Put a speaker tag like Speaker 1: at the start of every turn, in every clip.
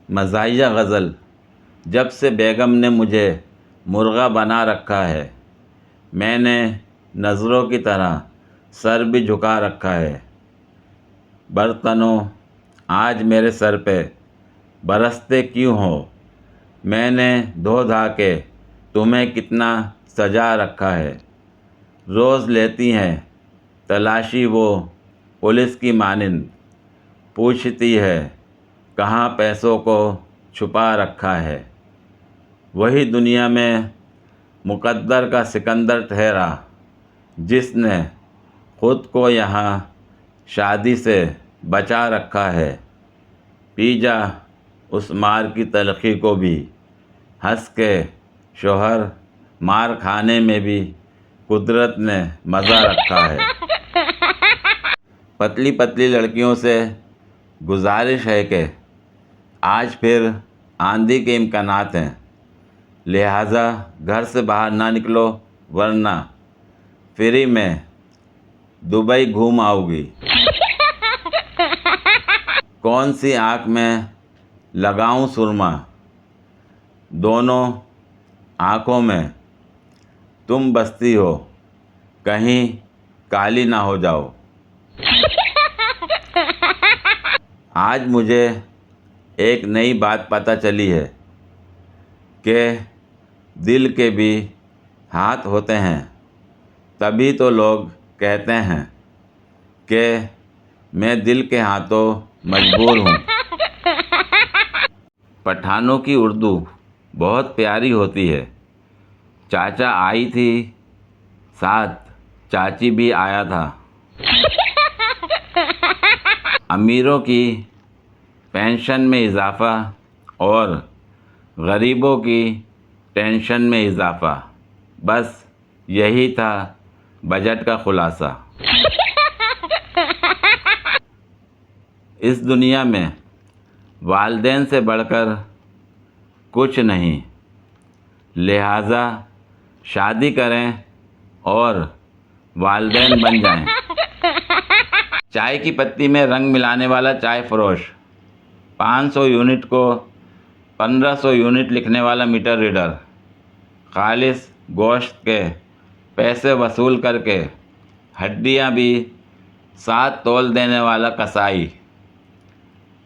Speaker 1: مزاحیہ غزل: جب سے بیگم نے مجھے مرغا بنا رکھا ہے، میں نے نظروں کی طرح سر بھی جھکا رکھا ہے۔ برتنوں، آج میرے سر پہ برستے کیوں ہو؟ میں نے دھو دھا کے تمہیں کتنا سجا رکھا ہے۔ روز لیتی ہیں تلاشی وہ پولیس کی مانند، پوچھتی ہے کہاں پیسوں کو چھپا رکھا ہے۔ وہی دنیا میں مقدر کا سکندر ٹھہرا، جس نے خود کو یہاں شادی سے بچا رکھا ہے۔ پی جا اس مار کی تلخی کو بھی، ہنس کے شوہر مار کھانے میں بھی قدرت نے مزہ رکھا ہے۔ پتلی پتلی لڑکیوں سے گزارش ہے کہ آج پھر آندھی کے امکانات ہیں، لہٰذا گھر سے باہر نہ نکلو، ورنہ فری میں دبئی گھوم آؤ گی۔ کون سی آنکھ میں لگاؤں سرما؟ دونوں آنکھوں میں تم بستی ہو، کہیں کالی نہ ہو جاؤ۔ آج مجھے ایک نئی بات پتہ چلی ہے کہ دل کے بھی ہاتھ ہوتے ہیں، تبھی تو لوگ کہتے ہیں کہ میں دل کے ہاتھوں مجبور ہوں۔ پٹھانوں کی اردو بہت پیاری ہوتی ہے۔ چاچا آئی تھی، ساتھ چاچی بھی آیا تھا۔ امیروں کی پینشن میں اضافہ اور غریبوں کی ٹینشن میں اضافہ، بس یہی تھا بجٹ کا خلاصہ۔ اس دنیا میں والدین سے بڑھ کر کچھ نہیں، لہٰذا شادی کریں اور والدین بن جائیں۔ چائے کی پتی میں رنگ ملانے والا چائے فروش، 500 یونٹ کو 1500 یونٹ لکھنے والا میٹر ریڈر، خالص گوشت کے پیسے وصول کر کے ہڈیاں بھی ساتھ تول دینے والا کسائی،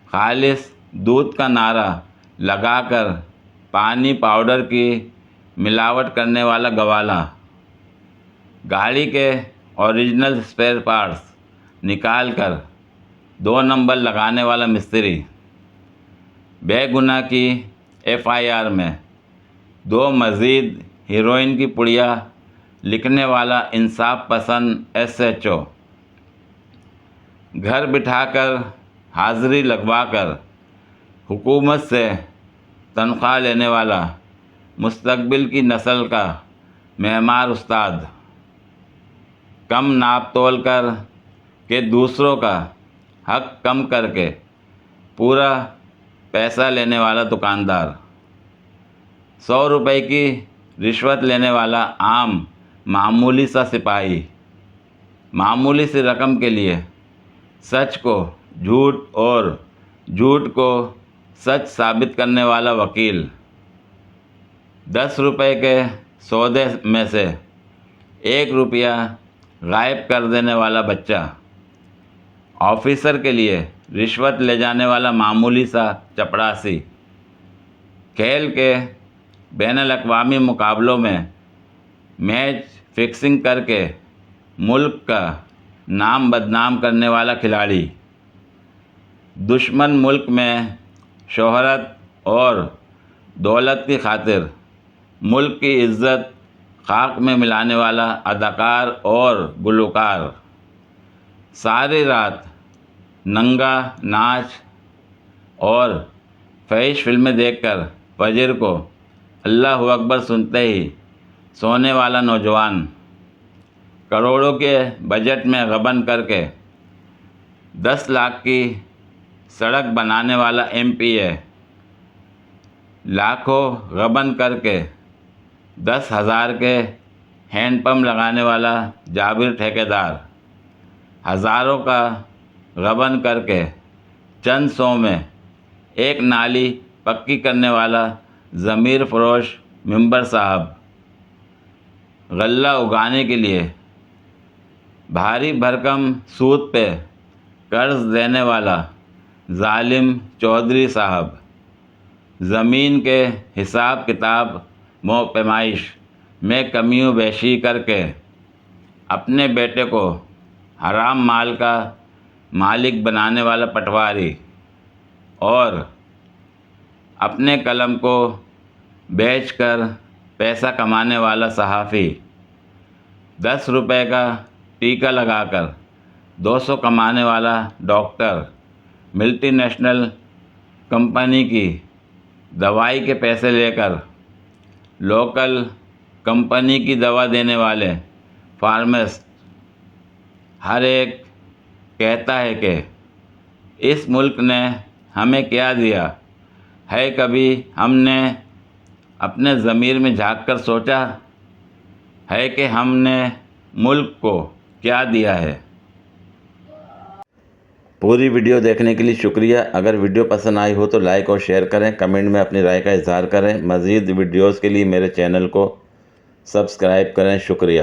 Speaker 1: خالص دودھ کا نعرہ لگا کر پانی پاؤڈر کی ملاوٹ کرنے والا گوالا، گاڑی کے اوریجنل اسپیئر پارٹس نکال کر 2 نمبر لگانے والا مستری، بے گناہ کی FIR میں 2 مزید ہیروئن کی پڑیا لکھنے والا انصاف پسند SHO، گھر بٹھا کر حاضری لگوا کر حکومت سے تنخواہ لینے والا مستقبل کی نسل کا معمار استاد، کم ناپ تول کر کے دوسروں کا حق کم کر کے پورا پیسہ لینے والا دکاندار، 100 روپے کی رشوت لینے والا عام معمولی سا سپاہی، معمولی سی رقم کے لیے سچ کو جھوٹ اور جھوٹ کو سچ ثابت کرنے والا وکیل، 10 روپے کے سودے میں سے 1 روپیہ غائب کر دینے والا بچہ، آفیسر کے لیے رشوت لے جانے والا معمولی سا چپڑاسی، کھیل کے بین الاقوامی مقابلوں میں میچ فکسنگ کر کے ملک کا نام بدنام کرنے والا کھلاڑی، دشمن ملک میں شہرت اور دولت کی خاطر ملک کی عزت خاک میں ملانے والا اداکار اور گلوکار، ساری رات ننگا ناچ اور فحش فلمیں دیکھ کر فجر کو اللہ اکبر سنتے ہی سونے والا نوجوان، کروڑوں کے بجٹ میں غبن کر کے 10 لاکھ کی سڑک بنانے والا MPA، لاکھوں غبن کر کے 10,000 کے ہینڈ پمپ لگانے والا جابر ٹھیکیدار، ہزاروں کا غبن کر کے چند سو میں ایک نالی پکی کرنے والا ضمیر فروش ممبر صاحب، غلہ اگانے کے لیے بھاری بھرکم سود پہ قرض دینے والا ظالم چودھری صاحب، زمین کے حساب کتاب و پیمائش میں کمی و بیشی کر کے اپنے بیٹے کو حرام مال کا مالک بنانے والا پٹواری، اور اپنے قلم کو بیچ کر پیسہ کمانے والا صحافی، 10 روپے کا ٹیکہ لگا کر 200 کمانے والا ڈاکٹر، ملٹی نیشنل کمپنی کی دوائی کے پیسے لے کر لوکل کمپنی کی دوا دینے والے فارماسسٹ، ہر ایک کہتا ہے کہ اس ملک نے ہمیں کیا دیا ہے۔ کبھی ہم نے اپنے ضمیر میں جھانک کر سوچا ہے کہ ہم نے ملک کو کیا دیا ہے؟
Speaker 2: پوری ویڈیو دیکھنے کے لیے شکریہ۔ اگر ویڈیو پسند آئی ہو تو لائک اور شیئر کریں، کمنٹ میں اپنی رائے کا اظہار کریں۔ مزید ویڈیوز کے لیے میرے چینل کو سبسکرائب کریں۔ شکریہ۔